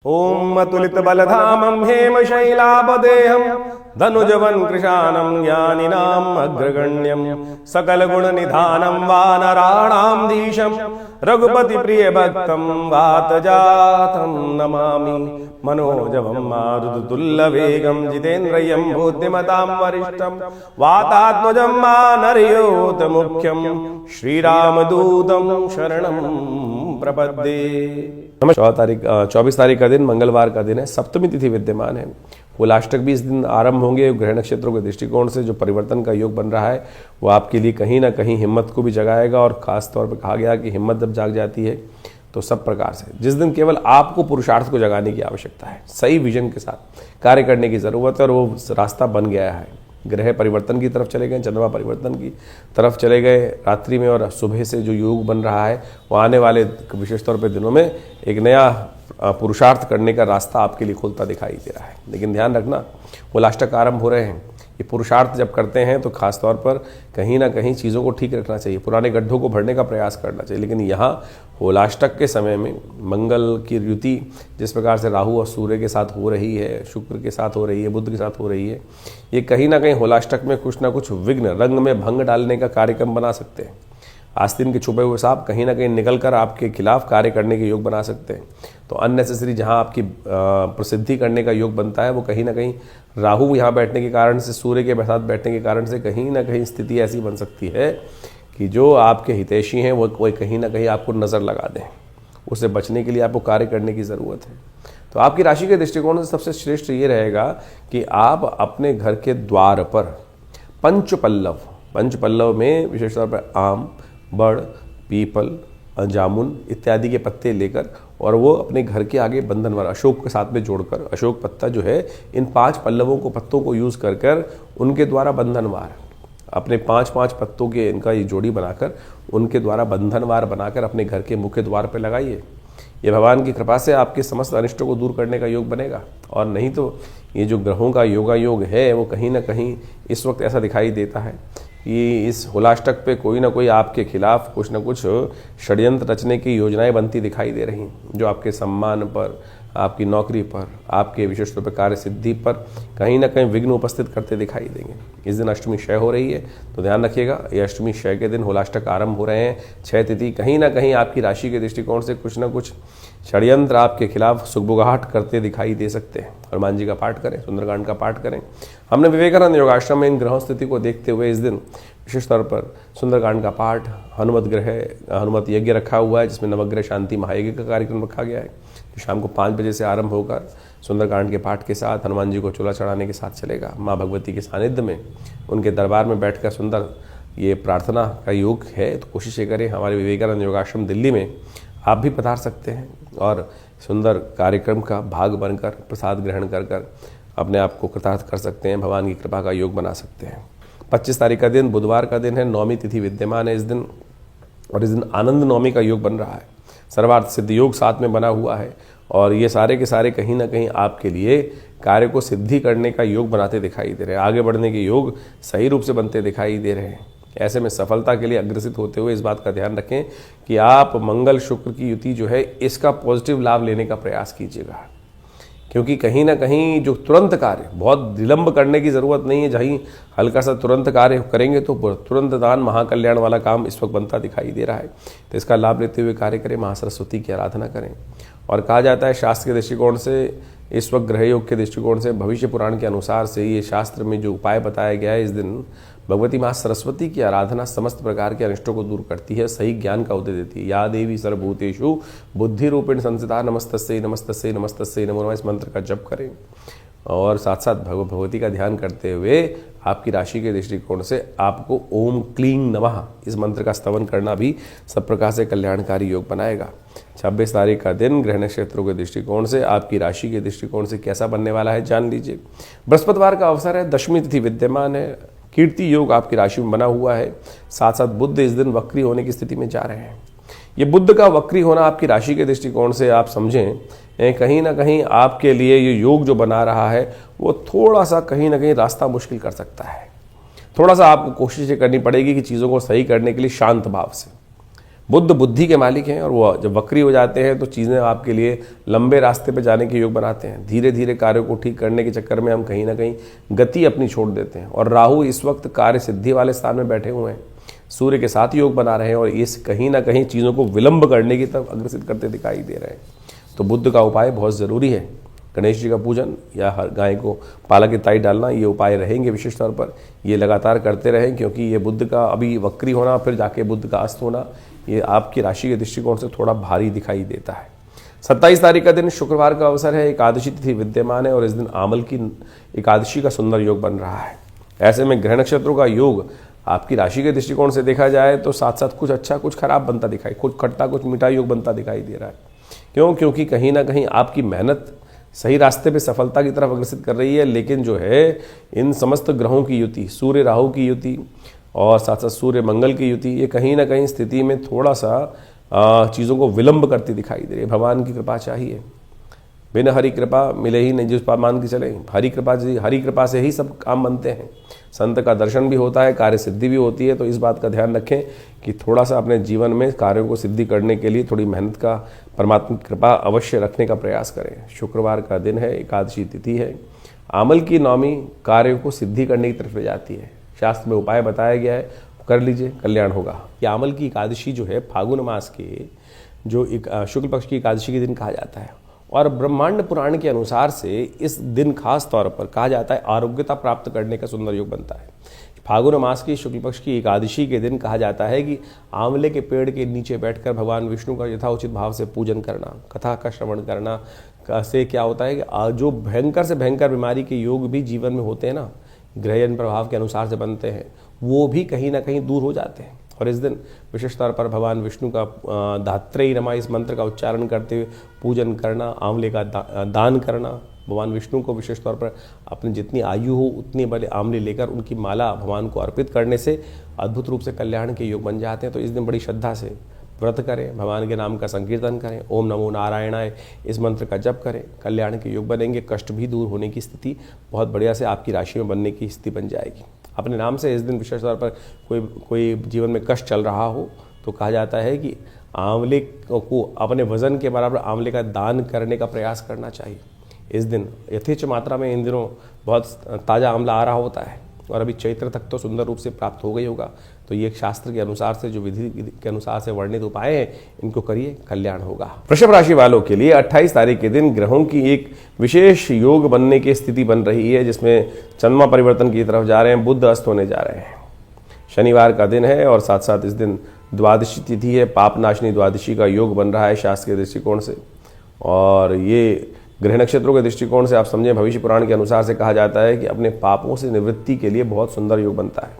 ओम अतुलित बलधामं हेमशैलापदेहं धनुजवन कृशानं ज्ञानिनाम् अग्रगण्यं सकल गुण निधानं वानराणां धीशं रघुपति प्रिय भक्तं वातजातं नमामि मनोजवं मारुततुल्यवेगं जितेन्द्रियं बुद्धिमतां वरिष्ठं वातात्मजं मानरयोत मुख्यं श्रीरामदूतं शरणं प्रपद्ये। 24 तारीख का दिन मंगलवार का दिन है, सप्तमी तिथि विद्यमान है। कुलाष्टक भी इस दिन आरंभ होंगे। ग्रह नक्षत्रों के दृष्टिकोण से जो परिवर्तन का योग बन रहा है वो आपके लिए कहीं ना कहीं हिम्मत को भी जगाएगा, और खास तौर पर कहा गया कि हिम्मत जब जाग जाती है तो सब प्रकार से जिस दिन केवल आपको पुरुषार्थ को जगाने की आवश्यकता है, सही विजन के साथ कार्य करने की ज़रूरत है, और वो रास्ता बन गया है। ग्रह परिवर्तन की तरफ चले गए, चंद्रमा परिवर्तन की तरफ चले गए रात्रि में, और सुबह से जो योग बन रहा है वो आने वाले विशेष तौर पर दिनों में एक नया पुरुषार्थ करने का रास्ता आपके लिए खुलता दिखाई दे रहा है। लेकिन ध्यान रखना, कुलाष्टक आरंभ हो रहे हैं। ये पुरुषार्थ जब करते हैं तो खास तौर पर कहीं ना कहीं चीज़ों को ठीक रखना चाहिए, पुराने गड्ढों को भरने का प्रयास करना चाहिए। लेकिन यहाँ होलाष्टक के समय में मंगल की युति जिस प्रकार से राहु और सूर्य के साथ हो रही है, शुक्र के साथ हो रही है, बुध के साथ हो रही है, ये कहीं ना कहीं होलाष्टक में कुछ ना कुछ विघ्न, रंग में भंग डालने का कार्यक्रम बना सकते हैं। आस्तीन के छुपे हुए सांप कहीं ना कहीं निकल कर आपके खिलाफ कार्य करने के योग बना सकते हैं। तो अननेसेसरी जहां आपकी प्रसिद्धि करने का योग बनता है वो कहीं ना कहीं राहु यहाँ बैठने के कारण से, सूर्य के साथ बैठने के कारण से कहीं ना कहीं स्थिति ऐसी बन सकती है कि जो आपके हितैषी हैं वो कोई कहीं ना कहीं आपको नज़र लगा दें। उससे बचने के लिए आपको कार्य करने की ज़रूरत है। तो आपकी राशि के दृष्टिकोण से सबसे श्रेष्ठ ये रहेगा कि आप अपने घर के द्वार पर पंचपल्लव में विशेष तौर पर आम, बड़, पीपल, जामुन इत्यादि के पत्ते लेकर, और वो अपने घर के आगे बंधनवार अशोक के साथ में जोड़कर, अशोक पत्ता जो है इन 5 पल्लवों को, पत्तों को यूज़ कर उनके द्वारा बंधनवार, अपने 5 पत्तों के इनका ये जोड़ी बनाकर उनके द्वारा बंधनवार बनाकर अपने घर के मुख्य द्वार पर लगाइए। ये भगवान की कृपा से आपके समस्त अनिष्टों को दूर करने का योग बनेगा। और नहीं तो ये जो ग्रहों का योग है वो कहीं ना कहीं इस वक्त ऐसा दिखाई देता है कि इस होलाष्टक पे कोई ना कोई आपके खिलाफ कुछ ना कुछ षड्यंत्र रचने की योजनाएं बनती दिखाई दे रही हैं, जो आपके सम्मान पर, आपकी नौकरी पर, आपके विशेष रूप से कार्य सिद्धि पर कहीं ना कहीं विघ्न उपस्थित करते दिखाई देंगे। इस दिन अष्टमी क्षय हो रही है, तो ध्यान रखिएगा, ये अष्टमी क्षय के दिन होलाष्टक आरंभ हो रहे हैं। 6 तिथि कहीं ना कहीं आपकी राशि के दृष्टिकोण से कुछ ना कुछ षड्यंत्र आपके खिलाफ सुगबुगाहट करते दिखाई दे सकते हैं। हनुमान जी का पाठ करें, सुंदरकांड का पाठ करें। हमने विवेकानंद योगाश्रम में इन ग्रहों स्थिति को देखते हुए इस दिन विशेष तौर पर सुंदरकांड का पाठ, हनुमत यज्ञ रखा हुआ है, जिसमें नवग्रह शांति महायज्ञ का कार्यक्रम रखा गया है, जो शाम को 5 बजे से आरंभ होकर सुंदरकांड के पाठ के साथ हनुमान जी को चूल्हा चढ़ाने के साथ चलेगा। माँ भगवती के सानिध्य में उनके दरबार में बैठकर सुंदर ये प्रार्थना का योग है। तो कोशिश ये करें, हमारे विवेकानंद योगाश्रम दिल्ली में आप भी पधार सकते हैं और सुंदर कार्यक्रम का भाग बनकर प्रसाद ग्रहण कर अपने आप को कृतार्थ कर सकते हैं, भगवान की कृपा का योग बना सकते हैं। 25 तारीख का दिन बुधवार का दिन है, नौमी तिथि विद्यमान है इस दिन, और इस दिन आनंद नौमी का योग बन रहा है। सर्वार्थ सिद्ध योग साथ में बना हुआ है, और ये सारे के सारे कहीं ना कहीं आपके लिए कार्य को सिद्धि करने का योग बनाते दिखाई दे रहे हैं। आगे बढ़ने के योग सही रूप से बनते दिखाई दे रहे हैं। ऐसे में सफलता के लिए अग्रसित होते हुए इस बात का ध्यान रखें कि आप मंगल शुक्र की युति जो है इसका पॉजिटिव लाभ लेने का प्रयास कीजिएगा, क्योंकि कहीं ना कहीं जो तुरंत कार्य, बहुत विलंब करने की ज़रूरत नहीं है, जहीं हल्का सा तुरंत कार्य करेंगे तो तुरंत दान महाकल्याण वाला काम इस वक्त बनता दिखाई दे रहा है। तो इसका लाभ लेते हुए कार्य करें, महासरस्वती की आराधना करें। और कहा जाता है शास्त्र के दृष्टिकोण से, इस वक्त ग्रह योग के दृष्टिकोण से, भविष्य पुराण के अनुसार से ये शास्त्र में जो उपाय बताया गया है, इस दिन भगवती माँ सरस्वती की आराधना समस्त प्रकार के अनिष्टों को दूर करती है, सही ज्ञान का उदय देती है। या देवी सर्वभूतेषु बुद्धि रूपेण संस्थिता नमस्तस्यै नमस्तस्यै नमस्तस्यै नमो नमः, इस मंत्र का जप करें, और साथ साथ भगवती का ध्यान करते हुए आपकी राशि के दृष्टिकोण से आपको ओम क्लीं नमः इस मंत्र का स्तवन करना भी सब प्रकार से कल्याणकारी योग बनाएगा। 26 तारीख का दिन ग्रह नक्षत्रों के दृष्टिकोण से आपकी राशि के दृष्टिकोण से कैसा बनने वाला है जान लीजिए। बृहस्पतिवार का अवसर है, दशमी तिथि विद्यमान है, कीर्ति योग आपकी राशि में बना हुआ है। साथ साथ बुध इस दिन वक्री होने की स्थिति में जा रहे हैं। ये बुध का वक्री होना आपकी राशि के दृष्टिकोण से आप समझें कहीं ना कहीं आपके लिए ये योग जो बना रहा है वो थोड़ा सा कहीं ना कहीं रास्ता मुश्किल कर सकता है। थोड़ा सा आपको कोशिश करनी पड़ेगी कि चीज़ों को सही करने के लिए शांत भाव से, बुध बुद्धि के मालिक हैं और वो जब वक्री हो जाते हैं तो चीज़ें आपके लिए लंबे रास्ते पे जाने के योग बनाते हैं। धीरे धीरे कार्यों को ठीक करने के चक्कर में हम कहीं ना कहीं गति अपनी छोड़ देते हैं। और राहु इस वक्त कार्य सिद्धि वाले स्थान में बैठे हुए हैं, सूर्य के साथ योग बना रहे हैं और इस कहीं ना कहीं चीज़ों को विलंब करने की तरफ अग्रसित करते दिखाई दे रहे हैं। तो बुध का उपाय बहुत ज़रूरी है। गणेश जी का पूजन या हर गाय को पाला की ताई डालना, ये उपाय रहेंगे विशेष तौर पर। ये लगातार करते रहें, क्योंकि ये बुध का अभी वक्री होना फिर जाके बुध का अस्त होना, ये आपकी राशि के दृष्टिकोण से थोड़ा भारी दिखाई देता है। 27 तारीख का दिन शुक्रवार का अवसर है, एकादशी तिथि विद्यमान है और इस दिन आमल की एकादशी का सुंदर योग बन रहा है। ऐसे में ग्रह नक्षत्रों का योग आपकी राशि के दृष्टिकोण से देखा जाए तो साथ साथ कुछ अच्छा कुछ खराब बनता दिखाई, कुछ खट्टा कुछ मीठा योग बनता दिखाई दे रहा है। क्यों? क्योंकि कहीं ना कहीं आपकी मेहनत सही रास्ते पे सफलता की तरफ अग्रसित कर रही है, लेकिन जो है इन समस्त ग्रहों की युति, सूर्य राहु की युति और साथ साथ सूर्य मंगल की युति, ये कहीं ना कहीं स्थिति में थोड़ा सा चीज़ों को विलंब करती दिखाई दे रही है। भगवान की कृपा चाहिए, बिना हरि कृपा मिले ही नहीं, जिस पर मान के चले हरि कृपा से ही सब काम बनते हैं। संत का दर्शन भी होता है, कार्य सिद्धि भी होती है। तो इस बात का ध्यान रखें कि थोड़ा सा अपने जीवन में कार्यों को सिद्धि करने के लिए थोड़ी मेहनत का, परमात्मा की कृपा अवश्य रखने का प्रयास करें। शुक्रवार का दिन है, एकादशी तिथि है। आमल की नवमी कार्यों को सिद्धि करने की तरफ ले जाती है। शास्त्र में उपाय बताया गया है, कर लीजिए, कल्याण होगा। ये आमल की एकादशी जो है फागुन मास के जो शुक्ल पक्ष की एकादशी के दिन कहा जाता है और ब्रह्मांड पुराण के अनुसार से इस दिन खास तौर पर कहा जाता है आरोग्यता प्राप्त करने का सुंदर योग बनता है। फागुन मास की शुक्ल पक्ष की एकादशी के दिन कहा जाता है कि आंवले के पेड़ के नीचे बैठकर भगवान विष्णु का यथाउचित भाव से पूजन करना, कथा का श्रवण करना से क्या होता है कि जो भयंकर से भयंकर बीमारी के योग भी जीवन में होते हैं ना, ग्रहण प्रभाव के अनुसार से बनते हैं, वो भी कहीं ना कहीं दूर हो जाते हैं। और इस दिन विशेष तौर पर भगवान विष्णु का धात्रेयी नमः इस मंत्र का उच्चारण करते हुए पूजन करना, आंवले का दान करना, भगवान विष्णु को विशेष तौर पर अपनी जितनी आयु हो उतनी बड़े आंवले लेकर उनकी माला भगवान को अर्पित करने से अद्भुत रूप से कल्याण के योग बन जाते हैं। तो इस दिन बड़ी श्रद्धा से व्रत करें, भगवान के नाम का संकीर्तन करें, ओम नमो नारायणाय इस मंत्र का जप करें, कल्याण के योग बनेंगे। कष्ट भी दूर होने की स्थिति बहुत बढ़िया से आपकी राशि में बनने की स्थिति बन जाएगी। अपने नाम से इस दिन विशेष तौर पर कोई जीवन में कष्ट चल रहा हो तो कहा जाता है कि आंवले को अपने वजन के बराबर आंवले का दान करने का प्रयास करना चाहिए। इस दिन यथेच्छ मात्रा में इन दिनों बहुत ताज़ा आंवला आ रहा होता है और अभी चैत्र तक तो सुंदर रूप से प्राप्त हो गई होगा। तो ये शास्त्र के अनुसार से जो विधि के अनुसार से वर्णित उपाय हैं, इनको करिए, कल्याण होगा। वृषभ राशि वालों के लिए 28 तारीख के दिन ग्रहों की एक विशेष योग बनने की स्थिति बन रही है, जिसमें चंद्रमा परिवर्तन की तरफ जा रहे हैं, बुध अस्त होने जा रहे हैं। शनिवार का दिन है और साथ साथ इस दिन द्वादशी तिथि है, पापनाशनी द्वादशी का योग बन रहा है शास्त्र के दृष्टिकोण से। और ये ग्रह नक्षत्रों के दृष्टिकोण से आप समझें, भविष्य पुराण के अनुसार से कहा जाता है कि अपने पापों से निवृत्ति के लिए बहुत सुंदर योग बनता है।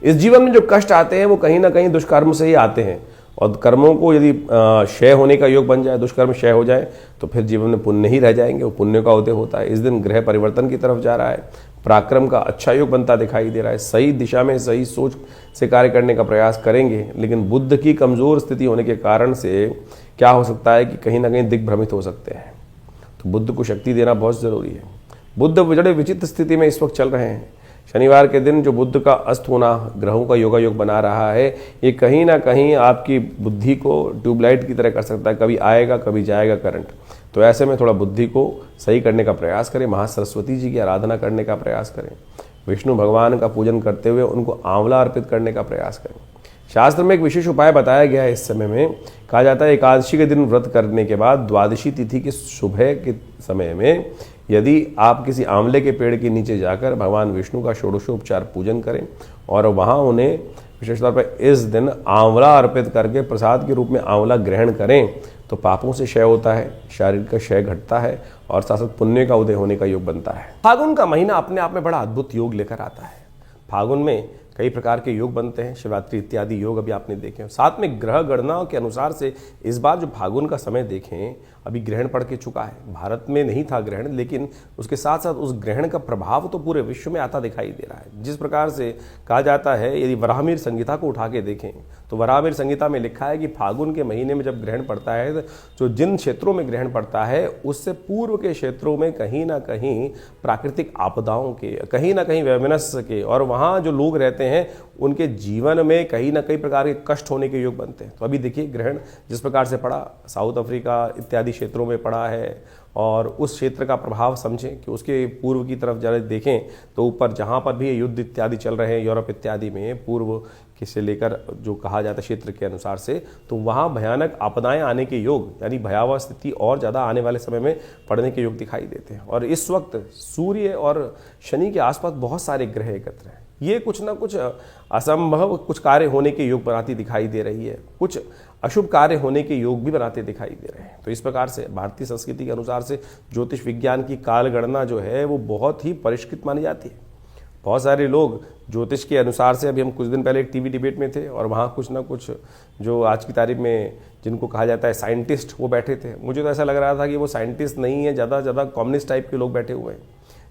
इस जीवन में जो कष्ट आते हैं वो कहीं ना कहीं दुष्कर्म से ही आते हैं और कर्मों को यदि क्षय होने का योग बन जाए, दुष्कर्म क्षय हो जाए तो फिर जीवन में पुण्य ही रह जाएंगे, वो पुण्य का उदय होता है। इस दिन ग्रह परिवर्तन की तरफ जा रहा है, पराक्रम का अच्छा योग बनता दिखाई दे रहा है। सही दिशा में सही सोच से कार्य करने का प्रयास करेंगे, लेकिन बुध की कमजोर स्थिति होने के कारण से क्या हो सकता है कि कहीं ना कहीं दिग्भ्रमित हो सकते हैं। तो बुध को शक्ति देना बहुत जरूरी है। बुध बड़े विचित्र स्थिति में इस वक्त चल रहे हैं। शनिवार के दिन जो बुध का अस्त होना ग्रहों का योगा योग बना रहा है, ये कहीं ना कहीं आपकी बुद्धि को ट्यूबलाइट की तरह कर सकता है, कभी आएगा कभी जाएगा करंट। तो ऐसे में थोड़ा बुद्धि को सही करने का प्रयास करें, महासरस्वती जी की आराधना करने का प्रयास करें, विष्णु भगवान का पूजन करते हुए उनको आंवला अर्पित करने का प्रयास करें। शास्त्र में एक विशेष उपाय बताया गया है। इस समय में कहा जाता है एकादशी के दिन व्रत करने के बाद द्वादशी तिथि के सुबह के समय में यदि आप किसी आंवले के पेड़ के नीचे जाकर भगवान विष्णु का षोडशोपचार पूजन करें और वहाँ उन्हें विशेष तौर पर इस दिन आंवला अर्पित करके प्रसाद के रूप में आंवला ग्रहण करें तो पापों से क्षय होता है, शारीरिक का क्षय घटता है और साथ साथ पुण्य का उदय होने का योग बनता है। फागुन का महीना अपने आप में बड़ा अद्भुत योग लेकर आता है। फागुन में कई प्रकार के योग बनते हैं, शिवरात्रि इत्यादि योग अभी आपने देखे। साथ में ग्रह गणना के अनुसार से इस बार जो फागुन का समय देखें, अभी ग्रहण पड़ के चुका है। भारत में नहीं था ग्रहण, लेकिन उसके साथ साथ उस ग्रहण का प्रभाव तो पूरे विश्व में आता दिखाई दे रहा है। जिस प्रकार से कहा जाता है, यदि वराहमिहिर संहिता को उठा के देखें तो वराहमिहिर संहिता में लिखा है कि फागुन के महीने में जब ग्रहण पड़ता है, तो जिन क्षेत्रों में ग्रहण पड़ता है उससे पूर्व के क्षेत्रों में कहीं ना कहीं प्राकृतिक आपदाओं के, कहीं ना कहीं वैमनस्य के, और वहाँ जो लोग रहते हैं उनके जीवन में कहीं ना कई प्रकार के कष्ट होने के योग बनते हैं। तो अभी देखिए ग्रहण जिस प्रकार से पड़ा, साउथ अफ्रीका इत्यादि क्षेत्रों में पड़ा है, और उस क्षेत्र का प्रभाव समझें कि उसके पूर्व की तरफ जरा देखें तो ऊपर जहाँ पर भी युद्ध इत्यादि चल रहे हैं यूरोप इत्यादि में, पूर्व से लेकर जो कहा जाता है क्षेत्र के अनुसार से, तो वहाँ भयानक आपदाएं आने के योग, यानी भयावह स्थिति और ज़्यादा आने वाले समय में पड़ने के योग दिखाई देते हैं। और इस वक्त सूर्य और शनि के आसपास बहुत सारे ग्रह एकत्र हैं। ये कुछ ना कुछ असंभव कुछ कार्य होने के योग बनाती दिखाई दे रही है, कुछ अशुभ कार्य होने के योग भी बनाते दिखाई दे रहे हैं। तो इस प्रकार से भारतीय संस्कृति के अनुसार से ज्योतिष विज्ञान की काल गणना जो है वो बहुत ही परिष्कृत मानी जाती है। बहुत सारे लोग ज्योतिष के अनुसार से, अभी हम कुछ दिन पहले एक टीवी डिबेट में थे और वहाँ कुछ ना कुछ जो आज की तारीख में जिनको कहा जाता है साइंटिस्ट, वो बैठे थे। मुझे तो ऐसा लग रहा था कि वो साइंटिस्ट नहीं है, ज़्यादा से ज़्यादा कम्युनिस्ट टाइप के लोग बैठे हुए हैं,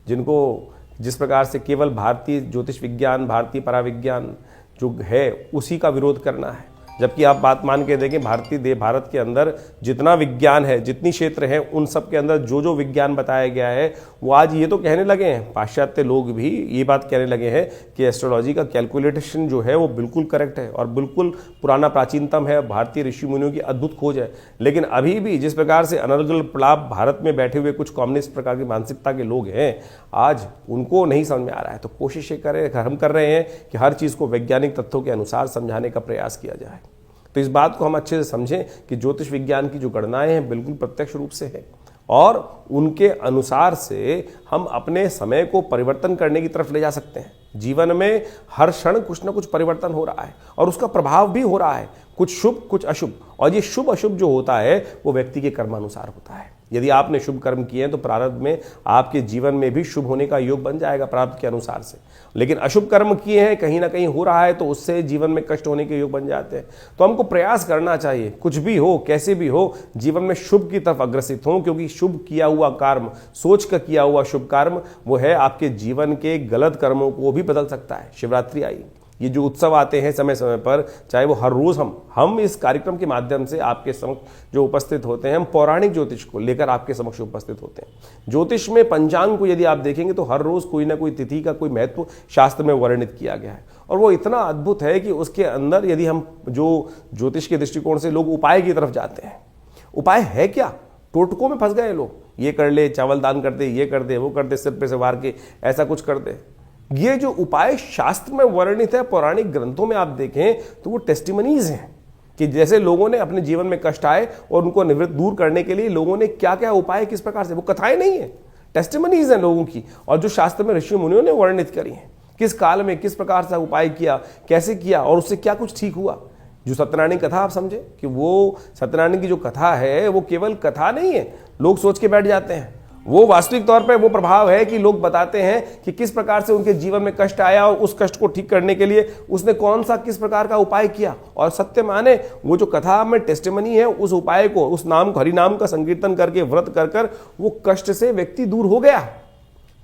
जिनको जिस प्रकार से केवल भारतीय ज्योतिष विज्ञान, भारतीय पराविज्ञान जो है उसी का विरोध करना है। जबकि आप बात मान के देखें, भारत के अंदर जितना विज्ञान है, जितनी क्षेत्र है, उन सब के अंदर जो जो विज्ञान बताया गया है, वो आज ये तो कहने लगे हैं, पाश्चात्य लोग भी ये बात कहने लगे हैं कि एस्ट्रोलॉजी का कैलकुलेशन जो है वो बिल्कुल करेक्ट है और बिल्कुल पुराना प्राचीनतम है, भारतीय ऋषि मुनियों की अद्भुत खोज है। लेकिन अभी भी जिस प्रकार से अनर्गल प्रलाप भारत में बैठे हुए कुछ कम्युनिस्ट प्रकार की मानसिकता के लोग हैं, आज उनको नहीं समझ में आ रहा है। तो कोशिश ये करें, हम कर रहे हैं कि हर चीज़ को वैज्ञानिक तथ्यों के अनुसार समझाने का प्रयास किया जाए। तो इस बात को हम अच्छे से समझें कि ज्योतिष विज्ञान की जो गणनाएं हैं बिल्कुल प्रत्यक्ष रूप से है, और उनके अनुसार से हम अपने समय को परिवर्तन करने की तरफ ले जा सकते हैं। जीवन में हर क्षण कुछ ना कुछ परिवर्तन हो रहा है और उसका प्रभाव भी हो रहा है, कुछ शुभ कुछ अशुभ। और ये शुभ अशुभ जो होता है वो व्यक्ति के कर्मानुसार होता है। यदि आपने शुभ कर्म किए हैं तो प्रारब्ध में आपके जीवन में भी शुभ होने का योग बन जाएगा प्रारब्ध के अनुसार से। लेकिन अशुभ कर्म किए हैं, कहीं ना कहीं हो रहा है, तो उससे जीवन में कष्ट होने के योग बन जाते हैं। तो हमको प्रयास करना चाहिए, कुछ भी हो कैसे भी हो, जीवन में शुभ की तरफ अग्रसित हो, क्योंकि शुभ किया हुआ कर्म, सोच कर किया हुआ शुभ कर्म, वो है आपके जीवन के गलत कर्मों को भी बदल सकता है। शिवरात्रि आई, ये जो उत्सव आते हैं समय समय पर, चाहे वो हर रोज हम इस कार्यक्रम के माध्यम से आपके समक्ष जो उपस्थित होते हैं, हम पौराणिक ज्योतिष को लेकर आपके समक्ष उपस्थित होते हैं। ज्योतिष में पंचांग को यदि आप देखेंगे तो हर रोज कोई ना कोई तिथि का कोई महत्व शास्त्र में वर्णित किया गया है, और वो इतना अद्भुत है कि उसके अंदर यदि हम जो ज्योतिष के दृष्टिकोण से लोग उपाय की तरफ जाते हैं, उपाय है क्या, टोटकों में फंस गए लोग, ये कर ले, चावल दान कर दे, ये कर दे, वो कर दे, सिर पे से वार के ऐसा कुछ कर दे। ये जो उपाय शास्त्र में वर्णित है, पौराणिक ग्रंथों में आप देखें तो वो टेस्टिमनीज हैं कि जैसे लोगों ने अपने जीवन में कष्ट आए और उनको निवृत्त दूर करने के लिए लोगों ने क्या क्या उपाय किस प्रकार से, वो कथाएं नहीं है, टेस्टिमनीज हैं लोगों की, और जो शास्त्र में ऋषि मुनियों ने वर्णित करी हैं, किस काल में किस प्रकार से उपाय किया, कैसे किया और उससे क्या कुछ ठीक हुआ। जो सत्यनारायण कथा आप समझे कि वो सत्यनारायण की जो कथा है वो केवल कथा नहीं है, लोग सोच के बैठ जाते हैं, वो वास्तविक तौर पे वो प्रभाव है कि लोग बताते हैं कि किस प्रकार से उनके जीवन में कष्ट आया और उस कष्ट को ठीक करने के लिए उसने कौन सा किस प्रकार का उपाय किया। और सत्य माने वो जो कथा में टेस्टिमनी है, उस उपाय को, उस नाम हरि नाम का संकीर्तन करके व्रत कर कर वो कष्ट से व्यक्ति दूर हो गया।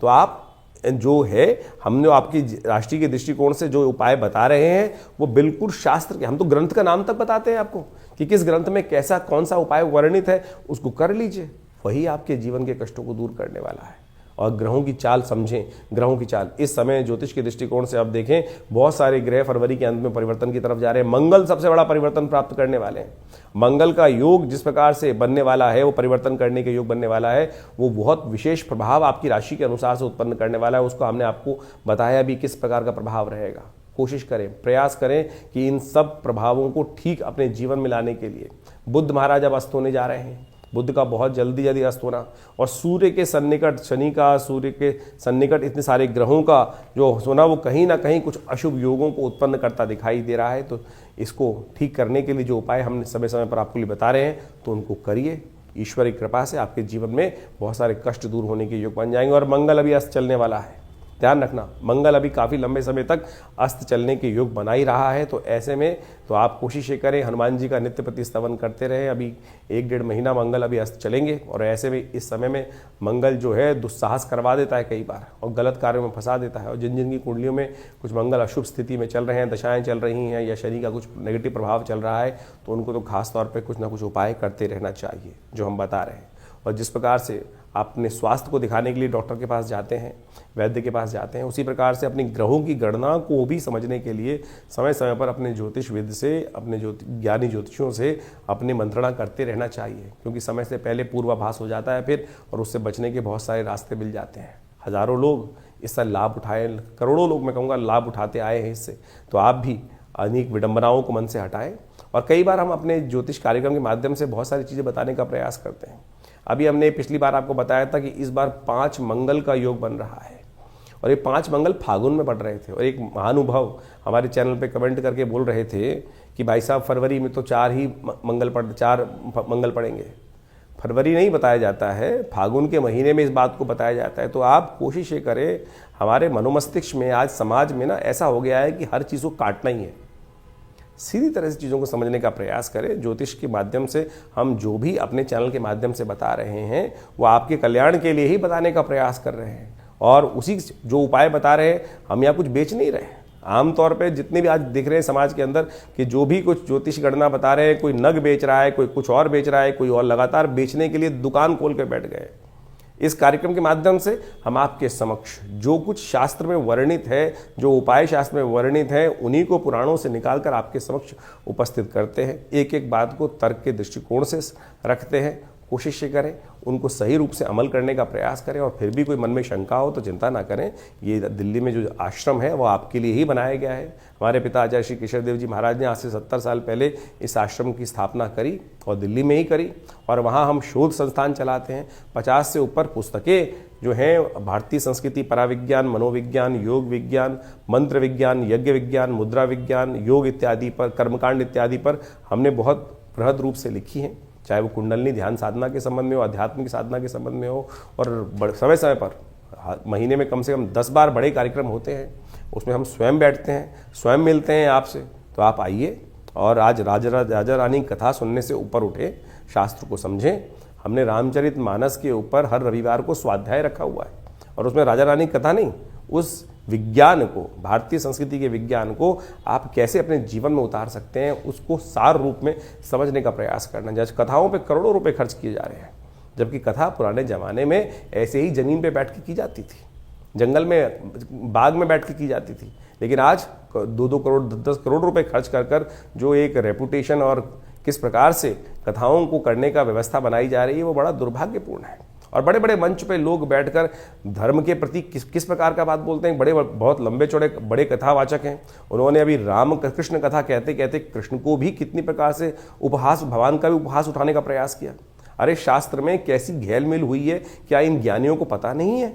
तो आप जो है, हमने आपकी राष्ट्रीय के दृष्टिकोण से जो उपाय बता रहे हैं वो बिल्कुल शास्त्र के, हम तो ग्रंथ का नाम तक बताते हैं आपको कि किस ग्रंथ में कैसा कौन सा उपाय वर्णित है, उसको कर लीजिए, वही आपके जीवन के कष्टों को दूर करने वाला है। और ग्रहों की चाल समझें, ग्रहों की चाल इस समय ज्योतिष के दृष्टिकोण से आप देखें, बहुत सारे ग्रह फरवरी के अंत में परिवर्तन की तरफ जा रहे हैं। मंगल सबसे बड़ा परिवर्तन प्राप्त करने वाले हैं। मंगल का योग जिस प्रकार से बनने वाला है, वो परिवर्तन करने के योग बनने वाला है, वो बहुत विशेष प्रभाव आपकी राशि के अनुसार से उत्पन्न करने वाला है। उसको हमने आपको बताया भी किस प्रकार का प्रभाव रहेगा। कोशिश करें, प्रयास करें कि इन सब प्रभावों को ठीक अपने जीवन में लाने के लिए। बुध महाराज अब अस्त होने जा रहे हैं, बुध का बहुत जल्दी अस्त होना, और सूर्य के सन्निकट, शनि का सूर्य के सन्निकट, इतने सारे ग्रहों का जो होना, वो कहीं ना कहीं कुछ अशुभ योगों को उत्पन्न करता दिखाई दे रहा है। तो इसको ठीक करने के लिए जो उपाय हमने समय समय पर आपको लिए बता रहे हैं, तो उनको करिए। ईश्वर की कृपा से आपके जीवन में बहुत सारे कष्ट दूर होने के योग बन जाएंगे। और मंगल अभी अस्त चलने वाला है, ध्यान रखना, मंगल अभी काफ़ी लंबे समय तक अस्त चलने के योग बना ही रहा है। तो ऐसे में तो आप कोशिश ये करें, हनुमान जी का नित्य प्रति स्तवन करते रहें। अभी 1-1.5 महीना मंगल अभी अस्त चलेंगे और ऐसे में इस समय में मंगल जो है दुस्साहस करवा देता है कई बार और गलत कार्यों में फंसा देता है। और जिन जिन की कुंडलियों में कुछ मंगल अशुभ स्थिति में चल रहे हैं, दशाएं चल रही हैं या शनि का कुछ नेगेटिव प्रभाव चल रहा है, तो उनको तो खास तौर पर कुछ ना कुछ उपाय करते रहना चाहिए जो हम बता रहे हैं। और जिस प्रकार से आप अपने स्वास्थ्य को दिखाने के लिए डॉक्टर के पास जाते हैं, वैद्य के पास जाते हैं, उसी प्रकार से अपनी ग्रहों की गणना को भी समझने के लिए समय समय पर अपने ज्योतिष विद से, अपने ज्ञानी ज्योतिषियों से अपनी मंत्रणा करते रहना चाहिए, क्योंकि समय से पहले पूर्वाभास हो जाता है फिर, और उससे बचने के बहुत सारे रास्ते मिल जाते हैं। हज़ारों लोग इसका लाभ उठाए, करोड़ों लोग मैं कहूँगा लाभ उठाते आए हैं इससे। तो आप भी अनेक विडंबनाओं को मन से हटाएं। और कई बार हम अपने ज्योतिष कार्यक्रम के माध्यम से बहुत सारी चीज़ें बताने का प्रयास करते हैं। अभी हमने पिछली बार आपको बताया था कि इस बार 5 मंगल का योग बन रहा है और ये 5 मंगल फागुन में पड़ रहे थे। और एक महानुभाव हमारे चैनल पे कमेंट करके बोल रहे थे कि भाई साहब फरवरी में तो 4 मंगल पड़ेंगे। फरवरी नहीं बताया जाता है, फागुन के महीने में इस बात को बताया जाता है। तो आप कोशिश ये करें, हमारे मनोमस्तिष्क में आज समाज में ना ऐसा हो गया है कि हर चीज़ को काटना ही है। सीधी तरह से चीज़ों को समझने का प्रयास करें। ज्योतिष के माध्यम से हम जो भी अपने चैनल के माध्यम से बता रहे हैं वो आपके कल्याण के लिए ही बताने का प्रयास कर रहे हैं, और उसी जो उपाय बता रहे हैं, हम यहाँ कुछ बेच नहीं रहे हैं। आमतौर पे जितने भी आज दिख रहे हैं समाज के अंदर कि जो भी कुछ ज्योतिष गणना बता रहे हैं, कोई नग बेच रहा है, कोई कुछ और बेच रहा है, कोई और लगातार बेचने के लिए दुकान खोल कर बैठ गए। इस कार्यक्रम के माध्यम से हम आपके समक्ष जो कुछ शास्त्र में वर्णित है, जो उपाय शास्त्र में वर्णित है, उन्हीं को पुराणों से निकालकर आपके समक्ष उपस्थित करते हैं। एक एक बात को तर्क के दृष्टिकोण से रखते हैं। कोशिश करें उनको सही रूप से अमल करने का प्रयास करें। और फिर भी कोई मन में शंका हो तो चिंता ना करें, ये दिल्ली में जो आश्रम है वो आपके लिए ही बनाया गया है। हमारे पिता आचार्य श्री केशव देव जी महाराज ने आज से 70 साल पहले इस आश्रम की स्थापना करी और दिल्ली में ही करी, और वहाँ हम शोध संस्थान चलाते हैं। 50 से ऊपर पुस्तकें जो हैं भारतीय संस्कृति, पराविज्ञान, मनोविज्ञान, योग विज्ञान, मंत्र विज्ञान, यज्ञ विज्ञान, मुद्रा विज्ञान, योग इत्यादि पर, कर्मकांड इत्यादि पर हमने बहुत बृहद रूप से लिखी हैं। चाहे वो कुंडलनी ध्यान साधना के संबंध में हो, आध्यात्मिक साधना के संबंध में हो, और समय समय पर महीने में कम से कम 10 बार बड़े कार्यक्रम होते हैं। उसमें हम स्वयं बैठते हैं, स्वयं मिलते हैं आपसे। तो आप आइए और आज राजा रानी कथा सुनने से ऊपर उठे, शास्त्र को समझें। हमने रामचरितमानस के ऊपर हर रविवार को स्वाध्याय रखा हुआ है, और उसमें राजा रानी कथा नहीं, उस विज्ञान को, भारतीय संस्कृति के विज्ञान को आप कैसे अपने जीवन में उतार सकते हैं, उसको सार रूप में समझने का प्रयास करना। जैसे कथाओं पे करोड़ों रुपए खर्च किए जा रहे हैं, जबकि कथा पुराने ज़माने में ऐसे ही ज़मीन पे बैठ के की जाती थी, जंगल में, बाग में बैठ के की जाती थी। लेकिन आज 2-2 करोड़ 10 करोड़ रुपए खर्च कर जो एक रेपुटेशन और किस प्रकार से कथाओं को करने का व्यवस्था बनाई जा रही है, वो बड़ा दुर्भाग्यपूर्ण है। और बड़े बड़े मंच पे लोग बैठकर धर्म के प्रति किस प्रकार का बात बोलते हैं। बहुत लंबे चौड़े बड़े कथावाचक हैं। उन्होंने अभी राम कृष्ण कथा कहते कहते कृष्ण को भी कितनी प्रकार से उपहास, भगवान का भी उपहास उठाने का प्रयास किया। अरे शास्त्र में कैसी घेलमेल हुई है, क्या इन ज्ञानियों को पता नहीं है?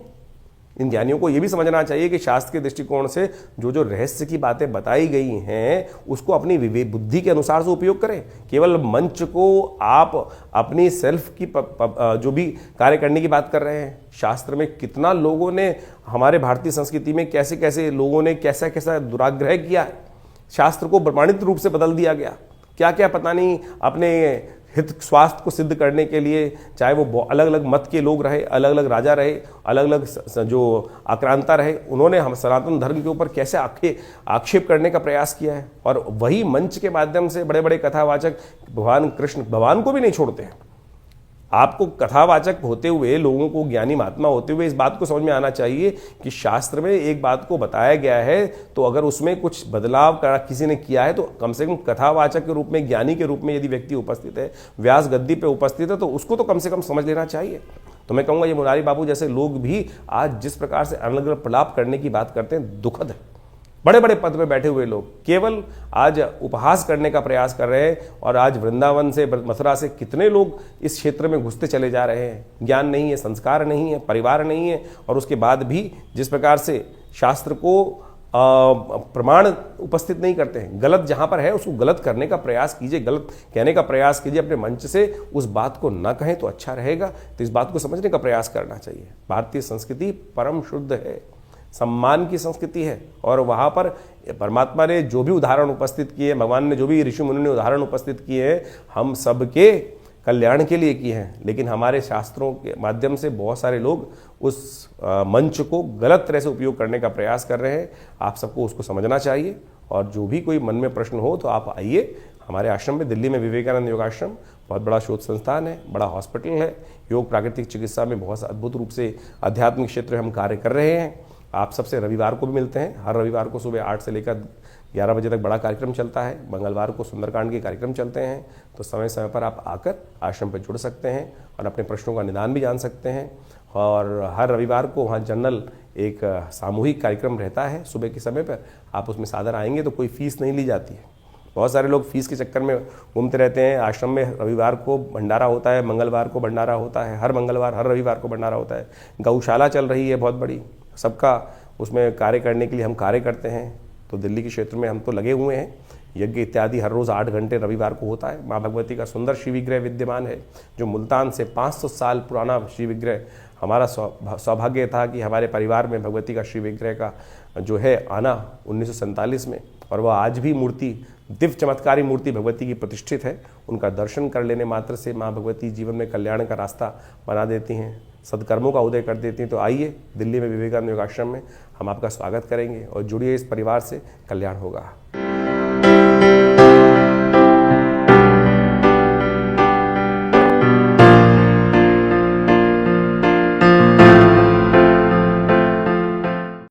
इन ज्ञानियों को यह भी समझना चाहिए कि शास्त्र के दृष्टिकोण से जो रहस्य की बातें बताई गई हैं उसको अपनी विवेक बुद्धि के अनुसार से उपयोग करें। केवल मंच को आप अपनी सेल्फ की जो भी कार्य करने की बात कर रहे हैं। शास्त्र में कितना लोगों ने, हमारे भारतीय संस्कृति में कैसे कैसे लोगों ने कैसा कैसा दुराग्रह किया है। शास्त्र को प्रमाणित रूप से बदल दिया गया। क्या क्या पता नहीं, अपने हित स्वास्थ्य को सिद्ध करने के लिए, चाहे वो अलग अलग मत के लोग रहे, अलग अलग राजा रहे, अलग अलग जो आक्रांता रहे, उन्होंने हम सनातन धर्म के ऊपर कैसे आक्षेप करने का प्रयास किया है। और वही मंच के माध्यम से बड़े बड़े कथावाचक भगवान कृष्ण, भगवान को भी नहीं छोड़ते हैं। आपको कथावाचक होते हुए, लोगों को ज्ञानी महात्मा होते हुए इस बात को समझ में आना चाहिए कि शास्त्र में एक बात को बताया गया है, तो अगर उसमें कुछ बदलाव किसी ने किया है तो कम से कम कथावाचक के रूप में, ज्ञानी के रूप में यदि व्यक्ति उपस्थित है, व्यास गद्दी पे उपस्थित है, तो उसको तो कम से कम समझ लेना चाहिए। तो मैं कहूँगा ये मुरारी बाबू जैसे लोग भी आज जिस प्रकार से अलग अलग प्रलाप करने की बात करते हैं, दुखद है। बड़े बड़े पद में बैठे हुए लोग केवल आज उपहास करने का प्रयास कर रहे हैं। और आज वृंदावन से, मथुरा से कितने लोग इस क्षेत्र में घुसते चले जा रहे हैं। ज्ञान नहीं है, संस्कार नहीं है, परिवार नहीं है, और उसके बाद भी जिस प्रकार से शास्त्र को प्रमाण उपस्थित नहीं करते हैं। गलत जहां पर है उसको गलत करने का प्रयास कीजिए, गलत कहने का प्रयास कीजिए। अपने मंच से उस बात को न कहें तो अच्छा रहेगा। तो इस बात को समझने का प्रयास करना चाहिए। भारतीय संस्कृति परम शुद्ध है। सम्मान की संस्कृति है। और वहाँ पर परमात्मा ने जो भी उदाहरण उपस्थित किए, भगवान ने जो भी ऋषि मुनि ने उदाहरण उपस्थित किए हैं, हम सबके कल्याण के लिए किए हैं। लेकिन हमारे शास्त्रों के माध्यम से बहुत सारे लोग उस मंच को गलत तरह से उपयोग करने का प्रयास कर रहे हैं। आप सबको उसको समझना चाहिए। और जो भी कोई मन में प्रश्न हो तो आप आइए हमारे आश्रम में। दिल्ली में विवेकानंद योगाश्रम बहुत बड़ा शोध संस्थान है, बड़ा हॉस्पिटल है। योग प्राकृतिक चिकित्सा में बहुत अद्भुत रूप से आध्यात्मिक क्षेत्र में हम कार्य कर रहे हैं। आप सबसे रविवार को भी मिलते हैं। हर रविवार को सुबह 8 से लेकर 11 बजे तक बड़ा कार्यक्रम चलता है। मंगलवार को सुंदरकांड के कार्यक्रम चलते हैं। तो समय समय पर आप आकर आश्रम पर जुड़ सकते हैं और अपने प्रश्नों का निदान भी जान सकते हैं। और हर रविवार को वहाँ जनरल एक सामूहिक कार्यक्रम रहता है सुबह के समय पर। आप उसमें सादर आएंगे तो कोई फीस नहीं ली जाती है। बहुत सारे लोग फीस के चक्कर में घूमते रहते हैं। आश्रम में रविवार को भंडारा होता है, मंगलवार को भंडारा होता है, हर मंगलवार हर रविवार को भंडारा होता है। गौशाला चल रही है बहुत बड़ी, सबका उसमें कार्य करने के लिए हम कार्य करते हैं। तो दिल्ली के क्षेत्र में हम तो लगे हुए हैं। यज्ञ इत्यादि हर रोज़ 8 घंटे रविवार को होता है। माँ भगवती का सुंदर शिव विग्रह विद्यमान है, जो मुल्तान से 500 साल पुराना शिव विग्रह। हमारा सौभाग्य था कि हमारे परिवार में भगवती का शिव विग्रह का जो है आना 1947 में, और वह आज भी मूर्ति, दिव्य चमत्कारी मूर्ति भगवती की प्रतिष्ठित है। उनका दर्शन कर लेने मात्र से माँ भगवती जीवन में कल्याण का रास्ता बना देती हैं, सदकर्मों का उदय कर देती हैं। तो आइए दिल्ली में विवेकानंद योगाश्रम में हम आपका स्वागत करेंगे और जुड़िए इस परिवार से, कल्याण होगा।